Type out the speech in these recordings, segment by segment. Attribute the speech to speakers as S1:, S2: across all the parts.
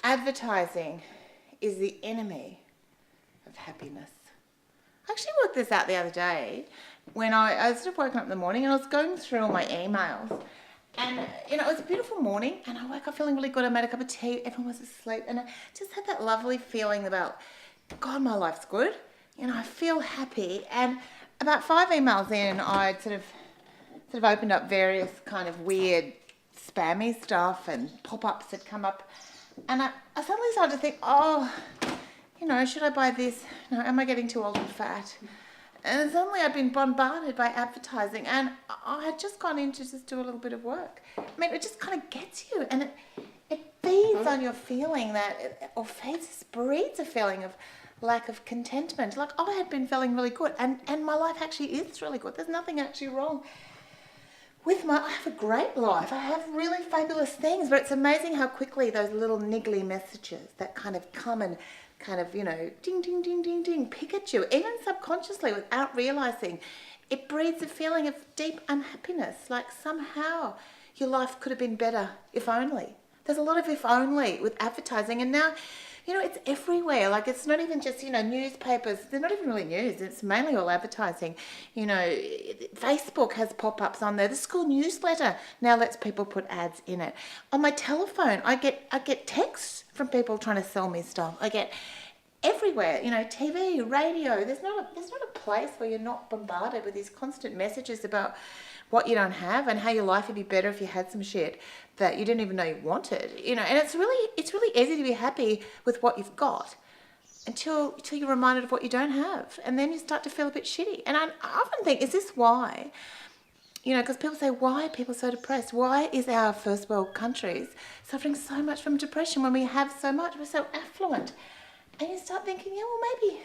S1: advertising is the enemy of happiness. I actually worked this out the other day when I was sort of woken up in the morning and I was going through all my emails. And, you know, it was a beautiful morning and I woke up feeling really good. I made a cup of tea, everyone was asleep, and I just had that lovely feeling about, God, my life's good. You know, I feel happy. And about 5 emails in, I'd sort of opened up various kind of weird spammy stuff and pop-ups had come up. And I suddenly started to think, oh, you know, should I buy this? No, am I getting too old and fat? And suddenly I'd been bombarded by advertising and I had just gone in to just do a little bit of work. I mean, it just kind of gets you and it feeds on your feeling that, or breeds a feeling of lack of contentment. Like, I had been feeling really good and my life actually is really good. There's nothing actually wrong with I have a great life. I have really fabulous things, but it's amazing how quickly those little niggly messages that kind of come and kind of, you know, ding, ding, ding, ding, ding, pick at you, even subconsciously without realizing, it breeds a feeling of deep unhappiness. Like somehow your life could have been better if only. There's a lot of if only with advertising, and now, you know, it's everywhere. Like, it's not even just, you know, newspapers. They're not even really news. It's mainly all advertising. You know, Facebook has pop-ups on there. The school newsletter now lets people put ads in it. On my telephone, I get texts from people trying to sell me stuff. I get everywhere, you know, TV, radio. There's not a place where you're not bombarded with these constant messages about what you don't have and how your life would be better if you had some shit that you didn't even know you wanted, you know. And it's really easy to be happy with what you've got until you're reminded of what you don't have, and then you start to feel a bit shitty. And I often think, is this why? You know, because people say, why are people so depressed? Why is our first world countries suffering so much from depression when we have so much? We're so affluent. And you start thinking, yeah, well,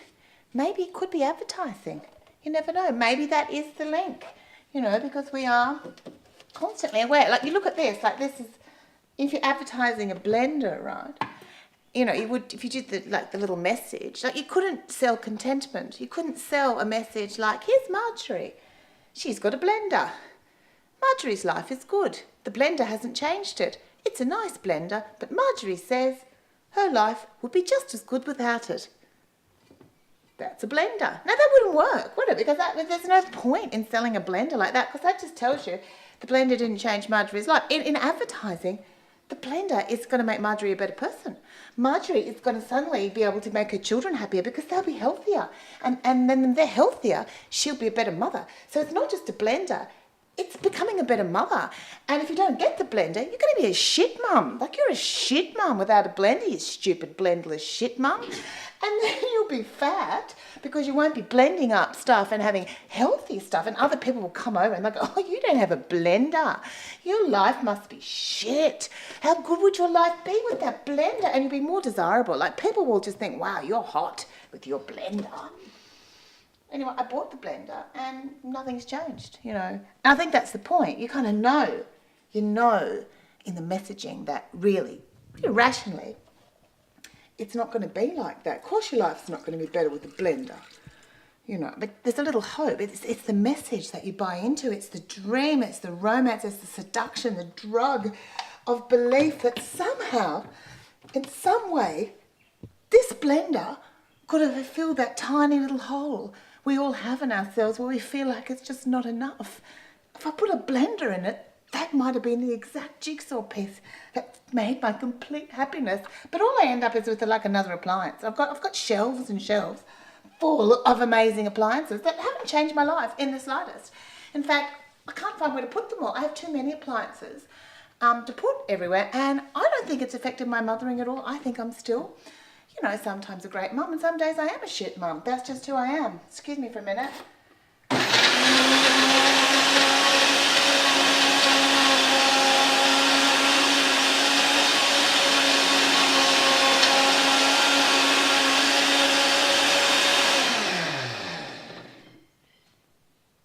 S1: maybe it could be advertising. You never know. Maybe that is the link. You know, because we are constantly aware. Like, you look at this, like, this is, if you're advertising a blender, right? You know, you would, if you did the little message, like, you couldn't sell contentment. You couldn't sell a message like, here's Marjorie. She's got a blender. Marjorie's life is good. The blender hasn't changed it. It's a nice blender, but Marjorie says her life would be just as good without it. That's a blender. Now, that wouldn't work, would it? Because there's no point in selling a blender like that, because that just tells you the blender didn't change Marjorie's life. In advertising, the blender is going to make Marjorie a better person. Marjorie is going to suddenly be able to make her children happier because they'll be healthier. And then when they're healthier, she'll be a better mother. So it's not just a blender. It's becoming a better mother. And if you don't get the blender, you're going to be a shit mum. Like, you're a shit mum without a blender, you stupid blenderless shit mum. And then you'll be fat because you won't be blending up stuff and having healthy stuff. And other people will come over and they'll go, oh, you don't have a blender. Your life must be shit. How good would your life be with that blender? And you'll be more desirable. Like, people will just think, wow, you're hot with your blender. Anyway, I bought the blender and nothing's changed, you know. And I think that's the point. You kind of know, in the messaging that really rationally, it's not going to be like that. Of course your life's not going to be better with a blender, you know. But there's a little hope. It's the message that you buy into. It's the dream. It's the romance. It's the seduction, the drug of belief that somehow, in some way, this blender could have filled that tiny little hole we all have in ourselves where we feel like it's just not enough. If I put a blender in it, that might have been the exact jigsaw piece that made my complete happiness. But all I end up is with like another appliance. I've got shelves and shelves full of amazing appliances that haven't changed my life in the slightest. In fact, I can't find where to put them all. I have too many appliances to put everywhere, and I don't think it's affected my mothering at all. I think I'm still, you know, sometimes a great mum, and some days I am a shit mum. That's just who I am. Excuse me for a minute.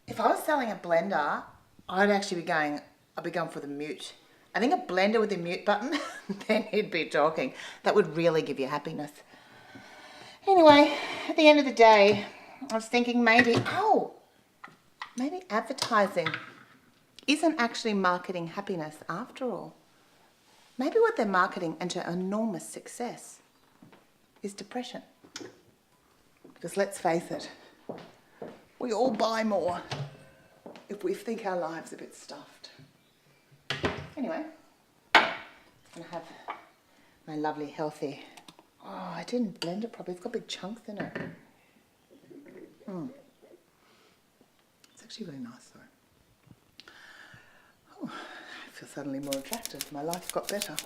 S1: If I was selling a blender, I'd actually be going for the mute. I think a blender with a mute button, then he'd be talking. That would really give you happiness. Anyway, at the end of the day, I was thinking maybe advertising isn't actually marketing happiness after all. Maybe what they're marketing into enormous success is depression. Because let's face it, we all buy more if we think our lives are a bit stuffed. Anyway, I'm going to have my lovely healthy... Oh, I didn't blend it properly. It's got big chunks in it. It's actually really nice though. Oh, I feel suddenly more attractive. My life got better.